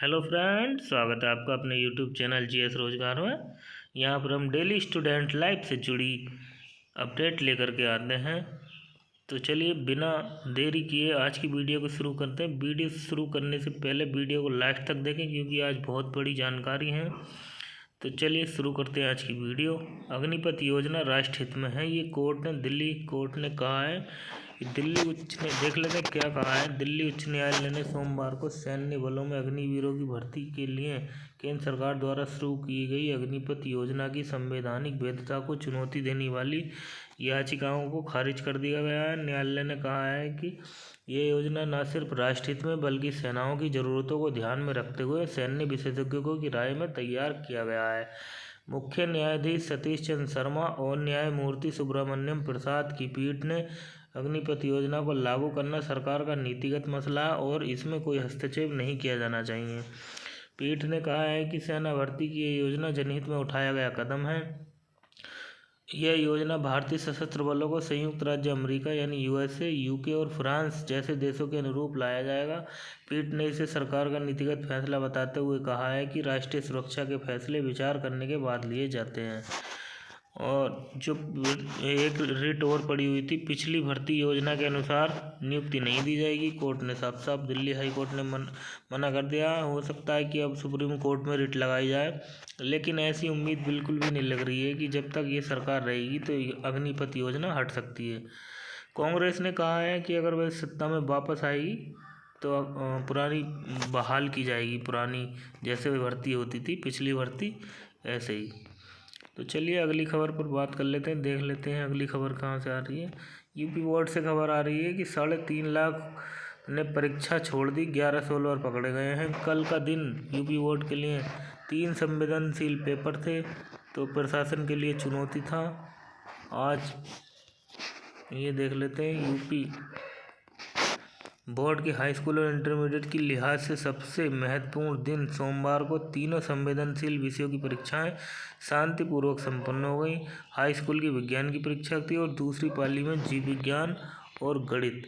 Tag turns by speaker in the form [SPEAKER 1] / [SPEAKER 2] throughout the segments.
[SPEAKER 1] Hello friend, स्वागत है आपका अपने यूट्यूब चैनल जीएस रोजगार में। यहाँ पर हम डेली स्टूडेंट लाइफ से जुड़ी अपडेट लेकर के आते हैं। तो चलिए बिना देरी किए आज की वीडियो को शुरू करते हैं। वीडियो शुरू करने से पहले वीडियो को लास्ट तक देखें क्योंकि आज बहुत बड़ी जानकारी है। तो चलिए शुरू करते हैं आज की वीडियो। अग्निपथ योजना राष्ट्र हित में है, ये दिल्ली कोर्ट ने कहा है। दिल्ली उच्च ने देख लेते हैं क्या कहा है। दिल्ली उच्च न्यायालय ने सोमवार को सैन्य बलों में अग्निवीरों की भर्ती के लिए केंद्र सरकार द्वारा शुरू की गई अग्निपथ योजना की संवैधानिक वैधता को चुनौती देने वाली याचिकाओं को खारिज कर दिया गया है। न्यायालय ने कहा है कि ये योजना न सिर्फ राष्ट्र हित में बल्कि सेनाओं की ज़रूरतों को ध्यान में रखते हुए सैन्य विशेषज्ञों की राय में तैयार किया गया है। मुख्य न्यायाधीश सतीश चंद्र शर्मा और न्यायमूर्ति सुब्रमण्यम प्रसाद की पीठ ने अग्निपथ योजना को लागू करना सरकार का नीतिगत मसला है और इसमें कोई हस्तक्षेप नहीं किया जाना चाहिए। पीठ ने कहा है कि सेना भर्ती की ये योजना जनहित में उठाया गया कदम है। यह योजना भारतीय सशस्त्र बलों को संयुक्त राज्य अमेरिका यानी यूएसए, यूके और फ्रांस जैसे देशों के अनुरूप लाया जाएगा। पीठ ने इसे सरकार का नीतिगत फैसला बताते हुए कहा है कि राष्ट्रीय सुरक्षा के फैसले विचार करने के बाद लिए जाते हैं। और जो एक रिट और पड़ी हुई थी, पिछली भर्ती योजना के अनुसार नियुक्ति नहीं दी जाएगी। कोर्ट ने साफ साफ दिल्ली हाई कोर्ट ने मना कर दिया। हो सकता है कि अब सुप्रीम कोर्ट में रिट लगाई जाए, लेकिन ऐसी उम्मीद बिल्कुल भी नहीं लग रही है कि जब तक ये सरकार रहेगी तो अग्निपथ योजना हट सकती है। कांग्रेस ने कहा है कि अगर वह सत्ता में वापस आएगी तो पुरानी बहाल की जाएगी, पुरानी जैसे भर्ती होती थी पिछली भर्ती ऐसे ही। तो चलिए अगली खबर पर बात कर लेते हैं, देख लेते हैं अगली खबर कहाँ से आ रही है। यूपी बोर्ड से खबर आ रही है कि 3.5 लाख ने परीक्षा छोड़ दी, 11 सोल्वर पकड़े गए हैं। कल का दिन यूपी बोर्ड के लिए 3 संवेदनशील पेपर थे, तो प्रशासन के लिए चुनौती था। आज ये देख लेते हैं, यूपी बोर्ड के हाई स्कूल और इंटरमीडिएट की लिहाज से सबसे महत्वपूर्ण दिन सोमवार को तीनों संवेदनशील विषयों की परीक्षाएं शांतिपूर्वक संपन्न हो गई। हाई स्कूल की विज्ञान की परीक्षा थी और दूसरी पाली में जीव विज्ञान और गणित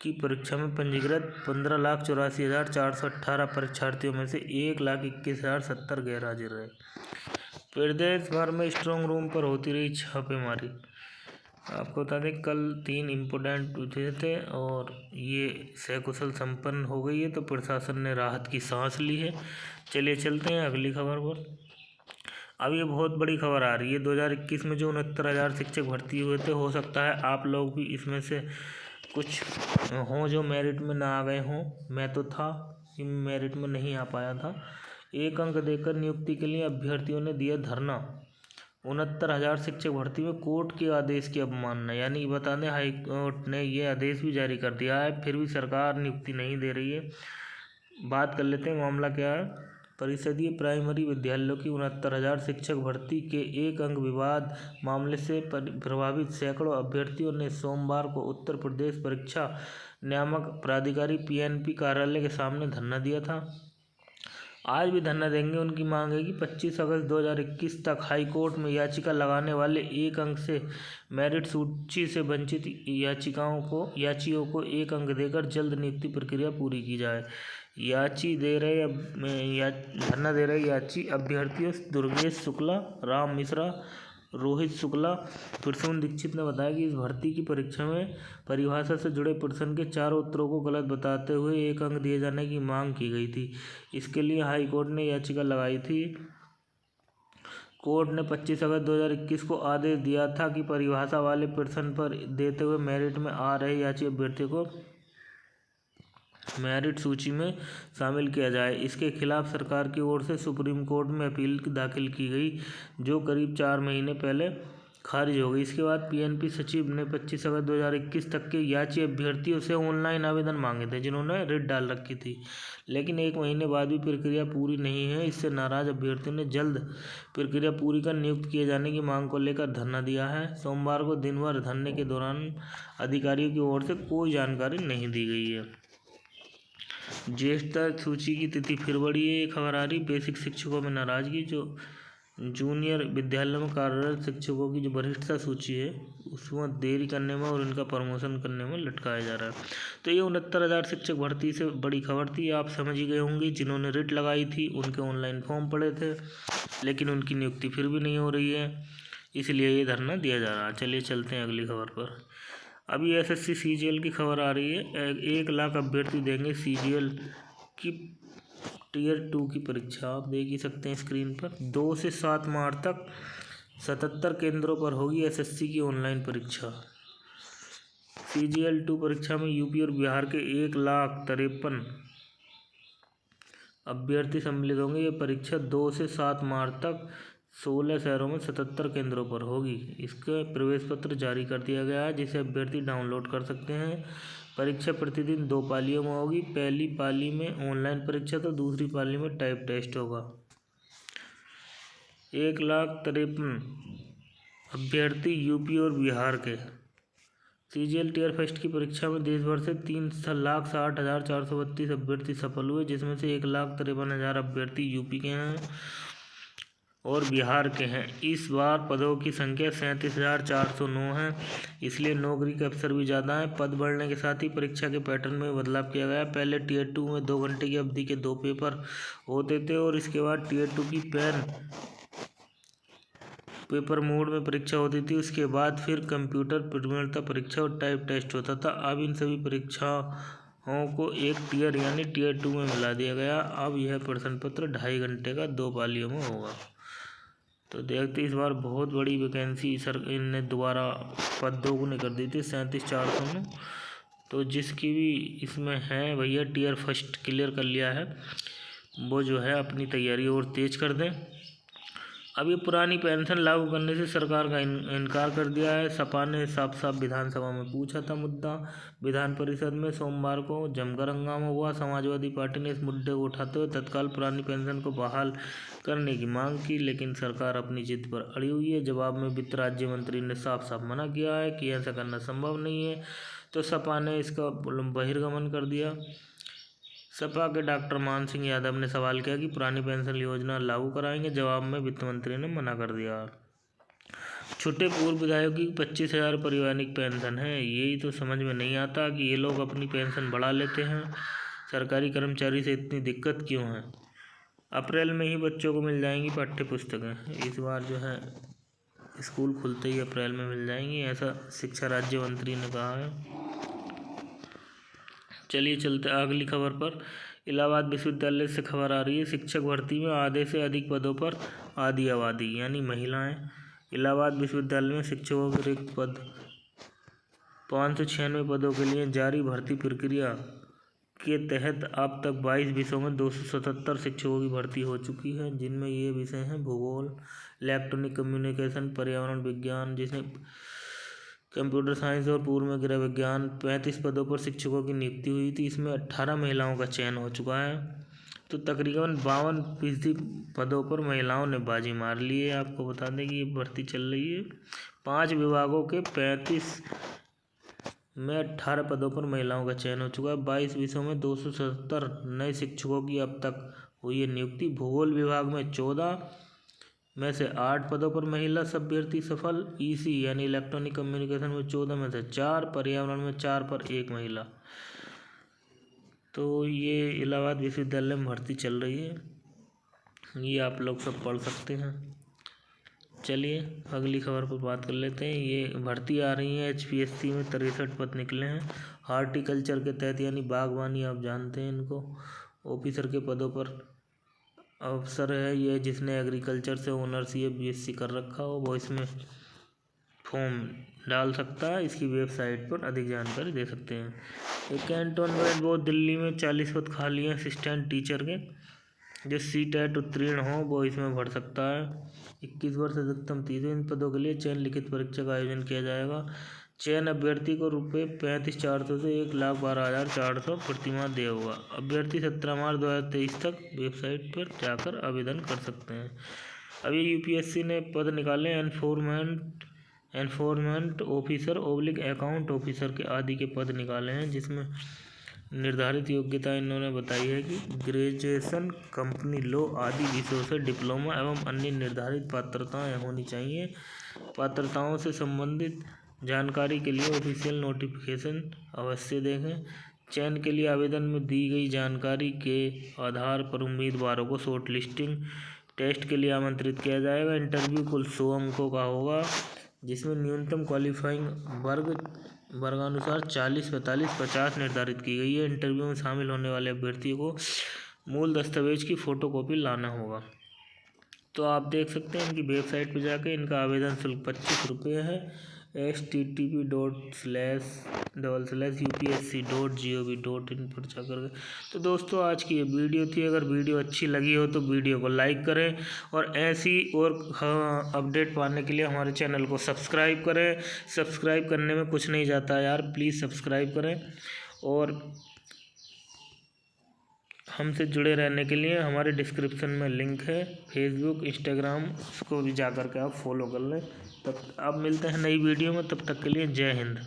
[SPEAKER 1] की परीक्षा में पंजीकृत 15,84,418 परीक्षार्थियों में से 1,21,070 गैर हाजिर रहे। प्रदेश भर में स्ट्रांग रूम पर होती रही छापेमारी। आपको बता दें कल 3 इम्पोर्टेंट विषय थे और ये सकुशल संपन्न हो गई है, तो प्रशासन ने राहत की सांस ली है। चलिए चलते हैं अगली खबर पर। अब ये बहुत बड़ी खबर आ रही है। 2021 में जो 69,000 शिक्षक भर्ती हुए थे, हो सकता है आप लोग भी इसमें से कुछ हों जो मेरिट में ना आ गए हों। मैं तो था, मेरिट में नहीं आ पाया था। 1 अंक देकर नियुक्ति के लिए अभ्यर्थियों ने दिया धरना। 69,000 शिक्षक भर्ती में कोर्ट के आदेश की अवमानना, यानी बता दें हाई कोर्ट ने ये आदेश भी जारी कर दिया है, फिर भी सरकार नियुक्ति नहीं दे रही है। बात कर लेते हैं मामला क्या है। परिषदीय प्राइमरी विद्यालयों की 69,000 शिक्षक भर्ती के 1 अंक विवाद मामले से प्रभावित सैकड़ों अभ्यर्थियों ने सोमवार को उत्तर प्रदेश परीक्षा नियामक प्राधिकारी PNP कार्यालय के सामने धरना दिया था। आज भी धरना देंगे। उनकी मांग है कि 25 अगस्त 2021 तक हाई कोर्ट में याचिका लगाने वाले 1 अंक से मेरिट सूची से वंचित याचियों को 1 अंक देकर जल्द नियुक्ति प्रक्रिया पूरी की जाए। धरना दे रहे याची अभ्यर्थियों दुर्गेश शुक्ला, राम मिश्रा, रोहित शुक्ला, प्रसून दीक्षित ने बताया कि इस भर्ती की परीक्षा में परिभाषा से जुड़े प्रश्न के 4 उत्तरों को गलत बताते हुए 1 अंक दिए जाने की मांग की गई थी। इसके लिए हाई कोर्ट ने याचिका लगाई थी। कोर्ट ने 25 अगस्त 2021 को आदेश दिया था कि परिभाषा वाले प्रश्न पर देते हुए मेरिट में आ रहे याची अभ्यर्थियों को मेरिट सूची में शामिल किया जाए। इसके खिलाफ सरकार की ओर से सुप्रीम कोर्ट में अपील दाखिल की गई, जो करीब 4 महीने पहले खारिज हो गई। इसके बाद PNP सचिव ने 25 अगस्त 2021 तक के याची अभ्यर्थियों से ऑनलाइन आवेदन मांगे थे जिन्होंने रिट डाल रखी थी, लेकिन 1 महीने बाद भी प्रक्रिया पूरी नहीं है। इससे नाराज अभ्यर्थियों ने जल्द प्रक्रिया पूरी कर नियुक्त किए जाने की मांग को लेकर धरना दिया है। सोमवार को दिन भर धरने के दौरान अधिकारियों की ओर से कोई जानकारी नहीं दी गई है। ज्येष्ठता सूची की तिथि फिर बढ़ी है, ये खबर आ रही। बेसिक शिक्षकों में नाराजगी, जो जूनियर विद्यालय में कार्यरत शिक्षकों की जो वरिष्ठता सूची है उसमें देरी करने में और इनका प्रमोशन करने में लटकाया जा रहा है। तो ये 69,000 शिक्षक भर्ती से बड़ी खबर थी। आप समझ ही गए होंगे, जिन्होंने रिट लगाई थी उनके ऑनलाइन फॉर्म पड़े थे, लेकिन उनकी नियुक्ति फिर भी नहीं हो रही है, इसलिए ये धरना दिया जा रहा है। चलिए चलते हैं अगली खबर पर। अभी SSC CGL की खबर आ रही है। 1 लाख अभ्यर्थी देंगे CGL की Tier 2 की परीक्षा। आप देख ही सकते हैं स्क्रीन पर। 2 से 7 मार्च तक 77 केंद्रों पर होगी SSC की ऑनलाइन परीक्षा। CGL 2 परीक्षा में यूपी और बिहार के 1,53,000 अभ्यर्थी सम्मिलित होंगे। ये परीक्षा 2 से 7 मार्च तक 16 शहरों में 77 केंद्रों पर होगी। इसका प्रवेश पत्र जारी कर दिया गया है, जिसे अभ्यर्थी डाउनलोड कर सकते हैं। परीक्षा प्रतिदिन 2 पालियों में होगी। पहली पाली में ऑनलाइन परीक्षा तो दूसरी पाली में टाइप टेस्ट होगा। 1,53,000 अभ्यर्थी यूपी और बिहार के CGL टियर फर्स्ट की परीक्षा में देश भर से 3,60,432 अभ्यर्थी सफल हुए, जिसमें से 1,53,000 अभ्यर्थी यूपी के हैं और बिहार के हैं। इस बार पदों की संख्या 37,409 है, इसलिए नौकरी के अवसर भी ज़्यादा हैं। पद बढ़ने के साथ ही परीक्षा के पैटर्न में बदलाव किया गया। पहले Tier 2 में 2 घंटे की अवधि के 2 पेपर होते थे और इसके बाद Tier 2 की पेपर मोड में परीक्षा होती थी। उसके बाद फिर कंप्यूटर प्रवीणता परीक्षा और टाइप टेस्ट होता था। अब इन सभी परीक्षाओं को एक टियर यानी Tier 2 में मिला दिया गया। अब यह प्रश्न पत्र 2.5 घंटे का 2 पालियों में होगा। तो देखते इस बार बहुत बड़ी वैकेंसी इनने दोबारा पद दोगुने कर दी थी 37,400 में। तो जिसकी भी इसमें है भैया टियर फर्स्ट क्लियर कर लिया है, वो जो है अपनी तैयारी और तेज कर दें। अब ये पुरानी पेंशन लागू करने से सरकार का इनकार कर दिया है। सपा ने साफ साफ विधानसभा में पूछा था मुद्दा। विधान परिषद में सोमवार को जमकर हंगामा हुआ। समाजवादी पार्टी ने इस मुद्दे को उठाते हुए तत्काल पुरानी पेंशन को बहाल करने की मांग की, लेकिन सरकार अपनी जिद पर अड़ी हुई है। जवाब में वित्त राज्य मंत्री ने साफ साफ मना किया है कि ऐसा करना संभव नहीं है। तो सपा ने इसका बहिर्गमन कर दिया। सपा के डॉक्टर मान सिंह यादव ने सवाल किया कि पुरानी पेंशन योजना लागू कराएंगे। जवाब में वित्त मंत्री ने मना कर दिया। छोटे पूर्व विधायकों की 25,000 पारिवारिक पेंशन है। यही तो समझ में नहीं आता कि ये लोग अपनी पेंशन बढ़ा लेते हैं, सरकारी कर्मचारी से इतनी दिक्कत क्यों है। अप्रैल में ही बच्चों को मिल जाएंगी पाठ्य पुस्तकें। इस बार जो है स्कूल खुलते ही अप्रैल में मिल जाएंगी, ऐसा शिक्षा राज्य मंत्री ने कहा है। चलिए चलते अगली खबर पर। इलाहाबाद विश्वविद्यालय से खबर आ रही है। शिक्षक भर्ती में आधे से अधिक पदों पर आधी आबादी यानी महिलाएं। इलाहाबाद विश्वविद्यालय में शिक्षकों के रिक्त पद 596 पदों के लिए जारी भर्ती प्रक्रिया के तहत अब तक 22 विषयों में 277 शिक्षकों की भर्ती हो चुकी है, जिनमें ये विषय हैं भूगोल, इलेक्ट्रॉनिक कम्युनिकेशन, पर्यावरण विज्ञान, जिसमें कंप्यूटर साइंस और पूर्व में गृह विज्ञान। 35 पदों पर शिक्षकों की नियुक्ति हुई थी, इसमें 18 महिलाओं का चयन हो चुका है। तो तकरीबन 52% पदों पर महिलाओं ने बाजी मार ली है। आपको बता दें कि ये भर्ती चल रही है। 5 विभागों के 35 में 18 पदों पर महिलाओं का चयन हो चुका है। 22 विषयों में 277 नए शिक्षकों की अब तक हुई है नियुक्ति। भूगोल विभाग में 14 में से 8 पदों पर महिला अभ्यर्थी सफल। EC यानी इलेक्ट्रॉनिक कम्युनिकेशन में 14 में से 4, पर्यावरण में 4 पर 1 महिला। तो ये इलाहाबाद विश्वविद्यालय में भर्ती चल रही है, ये आप लोग सब पढ़ सकते हैं। चलिए अगली खबर पर बात कर लेते हैं। ये भर्ती आ रही है HPSC में 63 पद निकले हैं। हॉर्टिकल्चर के तहत यानी बागवानी, आप जानते हैं इनको, ऑफिसर के पदों पर अवसर है। ये जिसने एग्रीकल्चर से ऑनर्स या BSc कर रखा हो वो इसमें फॉर्म डाल सकता है। इसकी वेबसाइट पर अधिक जानकारी दे सकते हैं। एक कैंटोनमेंट बोर्ड दिल्ली में 40 पद खाली हैं असिस्टेंट टीचर के। जो CTET उत्तीर्ण हो वो इसमें भर सकता है। 21 वर्ष अधिकतम 30 इन पदों के लिए चयन लिखित परीक्षा का आयोजन किया जाएगा। चयन अभ्यर्थी को ₹35,400 से 1,12,400 प्रतिमाह देय होगा। अभ्यर्थी 17 मार्च 2023 तक वेबसाइट पर जाकर आवेदन कर सकते हैं। अभी UPSC ने पद निकाले एनफोर्समेंट ऑफिसर / अकाउंट ऑफिसर के आदि के पद निकाले हैं, जिसमें निर्धारित योग्यता इन्होंने बताई है कि ग्रेजुएशन, कंपनी लॉ आदि विषयों से डिप्लोमा एवं अन्य निर्धारित पात्रताएं होनी चाहिए। पात्रताओं से संबंधित जानकारी के लिए ऑफिशियल नोटिफिकेशन अवश्य देखें। चयन के लिए आवेदन में दी गई जानकारी के आधार पर उम्मीदवारों को शॉर्ट लिस्टिंग टेस्ट के लिए आमंत्रित किया जाएगा। इंटरव्यू कुल 100 अंकों का होगा, जिसमें न्यूनतम क्वालिफाइंग वर्गानुसार 40, 45, 50 निर्धारित की गई है। इंटरव्यू में शामिल होने वाले अभ्यर्थियों को मूल दस्तावेज की फ़ोटोकॉपी लाना होगा। तो आप देख सकते हैं इनकी वेबसाइट पर जाके इनका आवेदन शुल्क 25 रुपये है। http://upsc.gov.in पर जाकर। तो दोस्तों आज की ये वीडियो थी। अगर वीडियो अच्छी लगी हो तो वीडियो को लाइक करें और ऐसी और अपडेट पाने के लिए हमारे चैनल को सब्सक्राइब करें। सब्सक्राइब करने में कुछ नहीं जाता यार, प्लीज़ सब्सक्राइब करें। और हमसे जुड़े रहने के लिए हमारे डिस्क्रिप्शन में लिंक है, फेसबुक, इंस्टाग्राम, उसको भी जा कर के आप फॉलो कर लें। तब आप मिलते हैं नई वीडियो में, तब तक के लिए जय हिंद।